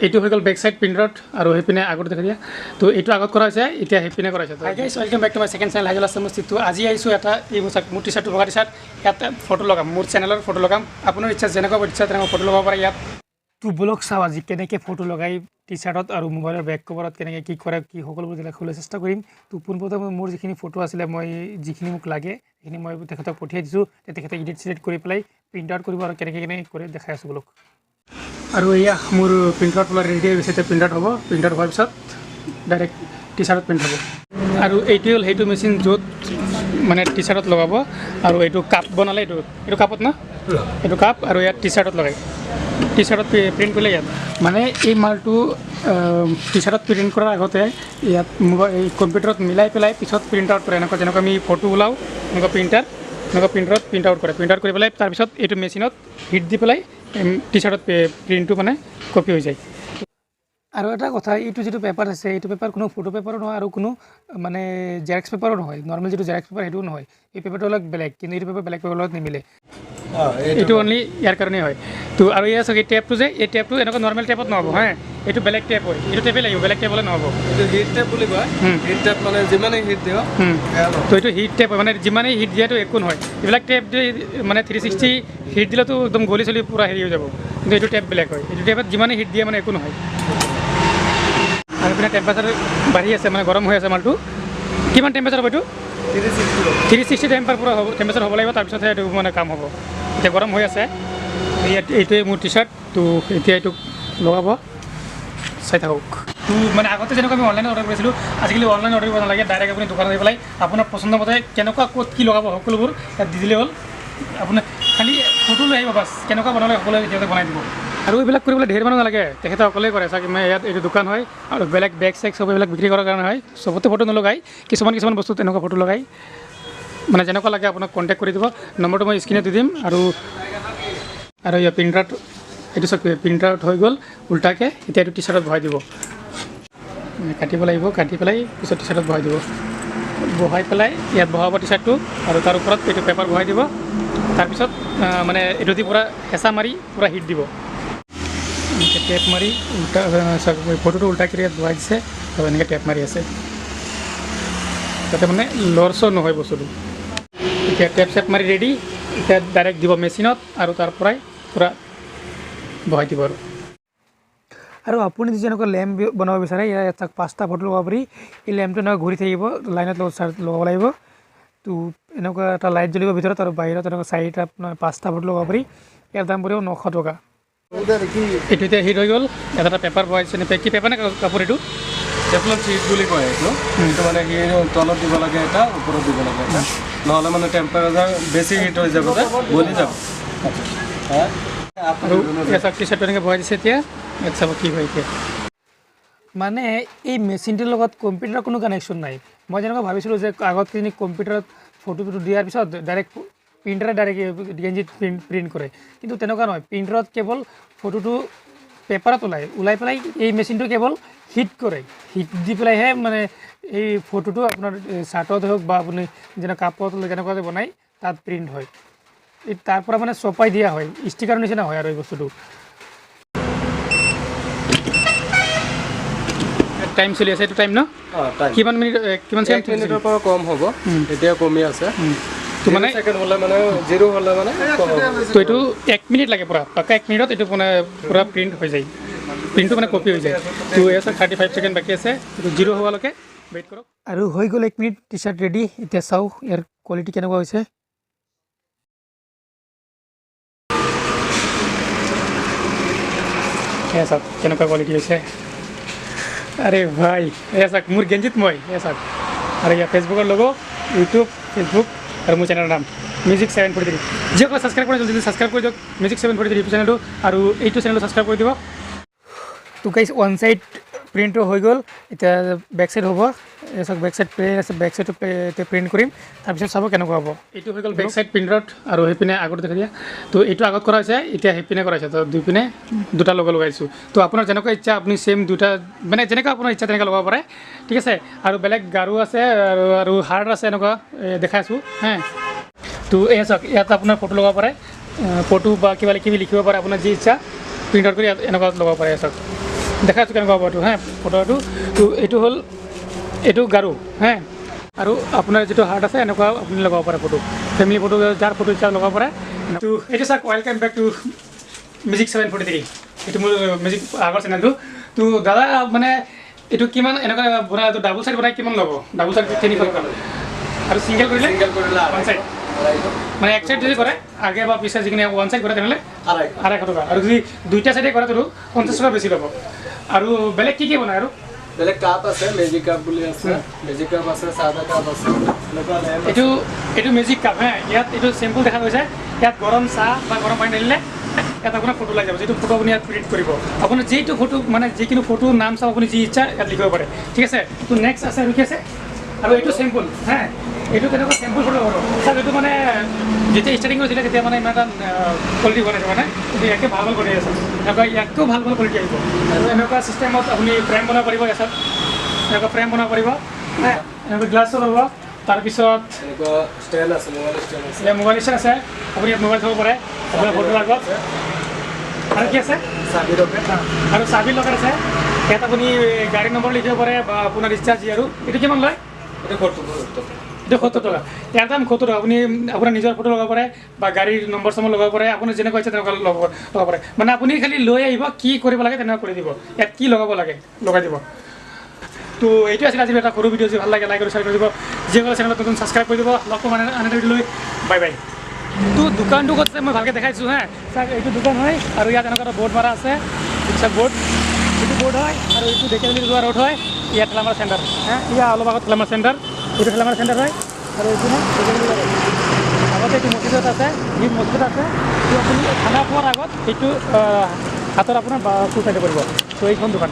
এইটো হৈ গ'ল বেক সাইড প্ৰিণ্টত আৰু সেইপিনে আগত দেখা দিয়া তো এইটো আগত কৰা হৈছে এতিয়া সেইপিনে কৰা হৈছে। Hi guys welcome back to my second channel হাইজল আছাম মস্তিত। আজি আহিছোঁ এটা এই মোৰ টি চাৰ্টটো বগা টি চাৰ্ট ইয়াত ফটো লগাম মোৰ চেনেলৰ ফটো লগাম আপোনাৰ ইচ্ছা যেনেকুৱা ইচ্ছা তেনেকুৱা ফটো লগাব পাৰে ইয়াত। তো ব্লগ চাওঁ আজি কেনেকৈ ফটো লগাই টি চাৰ্টত আৰু মোবাইলৰ বেক কভাৰত কেনেকৈ কি কৰে কি সকলোবোৰ দেখাবলৈ চেষ্টা কৰিম। তো পোনপ্ৰথমে মোৰ যিখিনি ফটো আছিলে মই যিখিনি মোক লাগে সেইখিনি মই তেখেতক পঠিয়াই দিছোঁ তেখেতে এডিট চিডিট কৰি পেলাই প্ৰিণ্ট আউট কৰিব আৰু কেনেকৈ কৰে দেখাই আছোঁ ব্লগ। আৰু এয়া মোৰ প্ৰিণ্ট আউট ৰেডি হৈ গৈছে এতিয়া প্ৰিণ্ট আউট হ'ব প্ৰিণ্ট আউট হোৱাৰ পিছত ডাইৰেক্ট টি চাৰ্টত প্ৰিণ্ট হ'ব। আৰু এইটোৱে হ'ল সেইটো মেচিন য'ত মানে টি চাৰ্টত লগাব আৰু এইটো কাপ বনালে এইটো কাপত ন এইটো কাপ আৰু ইয়াত টি চাৰ্টত লগাই টি চাৰ্টত প্ৰিণ্ট কৰিলে ইয়াত মানে এই মালটো টি চাৰ্টত প্ৰিণ্ট কৰাৰ আগতে ইয়াত এই কম্পিউটাৰত মিলাই পেলাই পিছত প্ৰিণ্ট আউট কৰে এনেকুৱা যেনেকুৱা আমি ফটো ওলাওঁ এনেকুৱা প্ৰিণ্টাৰত প্ৰিণ্ট আউট কৰি পেলাই তাৰপিছত এইটো মেচিনত হিট দি পেলাই টি চাৰ্টত প্ৰিণ্টটো মানে কপি হৈ যায়। আৰু এটা কথা এইটো যিটো পেপাৰ আছে এইটো পেপাৰ কোনো ফটো পেপাৰো নহয় আৰু কোনো মানে জেৰক্স পেপাৰো নহয় নৰ্মেল যিটো জেৰক্স পেপাৰ সেইটোও নহয় এই পেপাৰটো অলপ বেলেগ কিন্তু এইটো পেপাৰ বেলেগ পেপাৰৰ লগত নিমিলে এইটো অনলি ইয়াৰ কাৰণেই হয়। তো আৰু ইয়াৰ চাগে এই টেপটো যে এই টেপটো এনেকুৱা নৰ্মেল টেপত নহ'ব হা এইটো বেলেগ টেপ হয় এইটো টেপেই লাগিব বেলেগ টেপ হ'লে নহ'ব। এইটো হিট টেপ বুলি কয় হিট টেপ মানে যিমানেই হিট দিওঁ তো এইটো হিট টেপ হয় মানে যিমানেই হিট দিয়াটো একো নহয় এইবিলাক টেপ দি মানে 360 হিট দিলেতো একদম গলি চলি পূৰা হেৰি হৈ যাব কিন্তু এইটো টেপ বেলেগ হয় এইটো টেপত যিমানেই হিট দিয়ে মানে একো নহয়। আৰু পিনে টেম্পাৰেচাৰ বাঢ়ি আছে মানে গৰম হৈ আছে মালটো কিমান টেম্পাৰেচাৰ হ'ব এইটো 360 টেম্পাৰ পূৰা হ'ব টেম্পাৰেচাৰ হ'ব লাগিব তাৰপিছতহে এইটো মানে কাম হ'ব। এতিয়া গৰম হৈ আছে ইয়াত এইটোৱে মোৰ টি চাৰ্ট তো এতিয়া এইটো লগাব চাই থাকক। তো মানে আগতে যেনেকৈ আমি অনলাইনত অৰ্ডাৰ কৰিছিলোঁ আজিকালি অনলাইন অৰ্ডাৰ কৰিব নালাগে ডাইৰেক্ট আপুনি দোকানত গৈ পেলাই আপোনাৰ পচন্দ মতে কেনেকুৱা ক'ত কি লগাব সকলোবোৰ ইয়াত দি দিলেই হ'ল আপোনাৰ খালি ফটো লৈ আহিব বাছ কেনেকুৱা বনালে সকলোৱে এতিয়াতে বনাই দিব। আৰু এইবিলাক কৰিবলৈ ধেৰ মানুহ নালাগে তেখেতে অকলেই কৰে চাগে মানে ইয়াত এইটো দোকান হয় আৰু বেলেগ বেগ চেগ চব এইবিলাক বিক্ৰী কৰাৰ কাৰণে হয় চবতে ফটো নলগাই কিছুমান বস্তু তেনেকুৱা ফটো লগাই মানে যেনেকুৱা লাগে আপোনাক কণ্টেক্ট কৰি দিব নম্বৰটো মই স্ক্ৰীনত দি দিম। আৰু ইয়াৰ প্ৰিণ্ট আউট এইটো চাওক প্ৰিণ্ট আউট হৈ গ'ল উল্টাকৈ এতিয়া এইটো টি চাৰ্টত ভৰাই দিব কাটিব লাগিব কাটি পেলাই পিছত টি চাৰ্টত ভৰাই দিব বহাই পেলাই ইয়াত বহাব টি চাৰ্টটো আৰু তাৰ ওপৰত এইটো পেপাৰ বহাই দিব তাৰপিছত মানে এইটো দি পূৰা হেঁচা মাৰি পূৰা হিট দিব এনেকৈ টেপ মাৰি উল্টা ফটোটো উল্টা কৰি ইয়াত বহাই দিছে আৰু এনেকৈ টেপ মাৰি আছে যাতে মানে লৰচৰ নহয় বস্তুটো। এতিয়া টেপ চেপ মাৰি ৰেডি এতিয়া ডাইৰেক্ট দিব মেচিনত আৰু তাৰ পৰাই পূৰা বহাই দিব। আৰু আপুনি যেনেকুৱা লেম্প বনাব বিচাৰে ইয়াত 5টা ফটো লগাব পাৰি এই লেম্পটো এনেকুৱা ঘূৰি থাকিব লাইনত লগাব লাগিব তো এনেকুৱা এটা লাইট জ্বলিব ভিতৰত আৰু বাহিৰত এনেকুৱা 5টা ফটো লগাব পাৰি ইয়াৰ দাম পৰিব 900 টকা। এইটো এতিয়া হিট হৈ গ'ল এটা পেপাৰ বহাইছে কি পেপাৰ নে কাপোৰ এইটো টেফলন চিট বুলি কয় এইটো মানে সি তলত দিব লাগে এটা ওপৰত দিব লাগে এটা নহ'লে মানে টেম্পাৰেচাৰ বেছি হিট হৈ যাব গলি যাব। আৰু ইয়াত টি চাৰ্টটো এনেকৈ বহাই দিছে এতিয়া ইয়াত চাব কি হয় এতিয়া মানে এই মেচিনটোৰ লগত কম্পিউটাৰৰ কোনো কানেকশ্যন নাই। মই যেনেকৈ ভাবিছিলোঁ যে আগত কিনি কম্পিউটাৰত ফটো দিয়াৰ পিছত ডাইৰেক্ট প্ৰিণ্টাৰে ডাইৰেক্ট গেঞ্জিত প্ৰিণ্ট কৰে কিন্তু তেনেকুৱা নহয় প্ৰিণ্টাৰত কেৱল ফটোটো পেপাৰত ওলাই পেলাই এই মেচিনটো কেৱল হিট কৰে হিট দি পেলাইহে মানে এই ফটোটো আপোনাৰ চাৰ্টত হওক বা আপুনি যেনে কাপত যেনেকুৱাকৈ বনাই তাত প্ৰিণ্ট হয় এই তাৰ পৰা মানে চপাই দিয়া হয় ষ্টিকাৰৰ নিচিনা হয় আৰু এই বস্তুটো। টাইম চলি আছে এইটো টাইম ন কিমান মিনিট কিমান মিনিটৰ পৰা কম হ'ব এতিয়া কমি আছে তো মানে ছেকেণ্ড হ'লে মানে 0 হ'লে মানে তো এইটো 1 মিনিট লাগে পূৰা পাক্কা 1 মিনিটত এইটো মানে পূৰা প্ৰিণ্ট হৈ যায় প্ৰিণ্টটো মানে কপি হৈ যায়। তো এই আছে 35 ছেকেণ্ড বাকী আছে এইটো 0 হোৱালৈকে ৱেইট কৰক। আৰু হৈ গ'ল 1 মিনিট টি চাৰ্ট ৰেডি এতিয়া চাওঁ ইয়াৰ কোৱালিটি কেনেকুৱা হৈছে। এয়া চাওক কেনেকুৱা কোৱালিটি হৈছে আৰে ভাই এয়া চাওক মোৰ গেঞ্জিত মই এয়া চাওক আৰু ইয়াৰ ফেচবুকৰ লগ' ইউটিউব ফেচবুক আৰু মোৰ চেনেলৰ নাম মিউজিক 743 যিসকলে ছাবস্ক্ৰাইব কৰে জলদি ছাবস্ক্ৰাইব কৰি দিয়ক মিউজিক 743 ইউটিউব চেনেলটো আৰু এইটো চেনেলটো ছাবস্ক্ৰাইব কৰি দিব। তো গাইজ ওৱান ছাইড প্ৰিণ্টটো হৈ গ'ল এতিয়া বেক ছাইড হ'ব চাওক বেক ছাইড প্লেন আছে বেক ছাইডটো এতিয়া প্ৰিণ্ট কৰিম তাৰপিছত চাব কেনেকুৱা হ'ব। এইটো হৈ গ'ল বেক ছাইড প্ৰিণ্টত আৰু সেইপিনে আগত দেখা দিয়া তো এইটো আগত কৰা হৈছে এতিয়া সেইপিনে কৰা হৈছে তো দুইপিনে দুটা লগ লগাইছোঁ তো আপোনাৰ যেনেকুৱা ইচ্ছা আপুনি ছেইম দুটা মানে যেনেকুৱা আপোনাৰ ইচ্ছা তেনেকৈ লগাব পাৰে ঠিক আছে। আৰু বেলেগ গাৰু আছে আৰু হাৰ্ড আছে এনেকুৱা দেখাইছোঁ হে। তো এই চাওক ইয়াত আপোনাৰ ফটো লগাব পাৰে ফটো বা কিবা কিবি লিখিব পাৰে আপোনাৰ যি ইচ্ছা প্ৰিণ্ট আউট কৰি এনেকুৱা লগাব পাৰে চাওক দেখাইছোঁ কেনেকুৱা হ'ব এইটো হা ফটোটো তো এইটো হ'ল এইটো গাৰু হে আৰু আপোনাৰ যিটো হাৰ্ট আছে এনেকুৱা আপুনি লগাব পাৰে ফটো ফেমিলি ফটো যাৰ ফটো ইচ্ছা লগাব পাৰে তো এইটো চাওক ৱেলকাম বেক টু মিউজিক 743 এইটো মোৰ মিউজিক আগৰ চেনেলটো তো দাদা মানে এইটো কিমান এনেকুৱা বনাই এইটো ডাবল চাইড বনাই কিমান ল'ব ডাবল চাইড 300 টকা আৰু সিঙ্গেল কৰিলে ওৱান চাইড মানে এক সাইড যদি কৰে আগে বা পিছে যিখিনি ওৱান সাইড কৰে তেনেহ'লে 250 টকা আৰু যদি দুইটা সাইডে কৰে তো 50 টকা বেছি ল'ব আৰু বেলেগ কি বনায় আৰু বেলেগ কাপ আছে মেজিক কাপ বুলি আছে মেজিক কাপ আছে সাদা কাপ আছে এইটো মেজিক কাপ হা ইয়াত এইটো চিম্পল দেখা গৈছে ইয়াত গৰম চাহ বা গৰম পানী ঢালিলে ইয়াত আপোনাৰ ফটো লাগি যাব যিটো ফটো আপুনি ইয়াত প্ৰিণ্ট কৰিব আপোনাৰ যিটো ফটো মানে যিকোনো ফটো নাম চাপ আপুনি যি ইচ্ছা ইয়াত লিখিব পাৰে ঠিক আছে তো নেক্সট আছে আৰু কি আছে আৰু এইটো চিম্পল হা এইটো তেনেকুৱা চিম্পল ফটো হ'ব চাওক এইটো মানে যেতিয়া ষ্টাৰ্টিং কৰিছিলে তেতিয়া মানে ইমান এটা কোৱালিটি বনাইছে মানে কিন্তু ইয়াকে ভাল কৰি আছে এনেকুৱা ইয়াতকৈও ভাল কোৱালিটি আহিব আৰু এনেকুৱা চিষ্টেমত আপুনি ফ্ৰেম বনাব পাৰিব ইয়াত এনেকুৱা ফ্ৰেম বনাব পাৰিব হা এনেকুৱা গ্লাছো ল'ব তাৰপিছত ষ্টেণ্ড আছে মোবাইল ষ্টেণ্ড আছে আপুনি ইয়াত মোবাইল থ'ব পাৰে আপোনাৰ ফটোৰ আগত আৰু কি আছে চাবি ৰখে আৰু চাবি লগাৰ আছে ইয়াত আপুনি গাড়ী নম্বৰ লিখিব পাৰে বা আপোনাৰ ৰিচাৰ্জ আৰু এইটো কিমান লয় এইটো 70 টকা ইয়াৰ দাম 70 টকা আপুনি আপোনাৰ নিজৰ ফটো লগাব পাৰে বা গাড়ীৰ নম্বৰ চম্বৰ লগাব পাৰে আপুনি যেনেকুৱা ইচ্ছা তেনেকুৱা লগাব পাৰে মানে আপুনি খালি লৈ আহিব কি কৰিব লাগে তেনেকুৱা কৰি দিব ইয়াত কি লগাব লাগে লগাই দিব তো এইটো আছিল আজি এটা সৰু ভিডিঅ' যি ভাল লাগে লাইক আৰু শ্বেয়াৰ কৰি দিব যিসকলে চেনেলত নতুন ছাবস্ক্ৰাইব কৰি দিব লগ পাম আন এটা ভিডিঅ' লৈ বাই বাই তো দোকানটো ক'ত আছে মই ভালকৈ দেখাইছোঁ হা চাওক এইটো দোকান হয় আৰু ইয়াত এনেকুৱা এটা বৰ্ড মাৰা আছে ৰিক্সা বৰ্ড এইটো বৰ্ড হয় আৰু এইটো ঢেকীয়াজুলি যোৱা ৰোড হয় ইয়াত ঠেলামাৰা চেণ্টাৰ হা ইয়াৰ অলপ আগত ঠেলামাৰা চেণ্টাৰ এইটো ঠেলামাৰা চেণ্টাৰ হয় আৰু এইটো না ঢেকীয়াজুলি ৰোড আগতে এইটো মছজিদত আছে এই মছজিদ আছে এইটো আপুনি খানা খোৱাৰ আগত এইটো হাতৰ আপোনাৰ সোঁ চাইডে পৰিব তো এইখন দোকান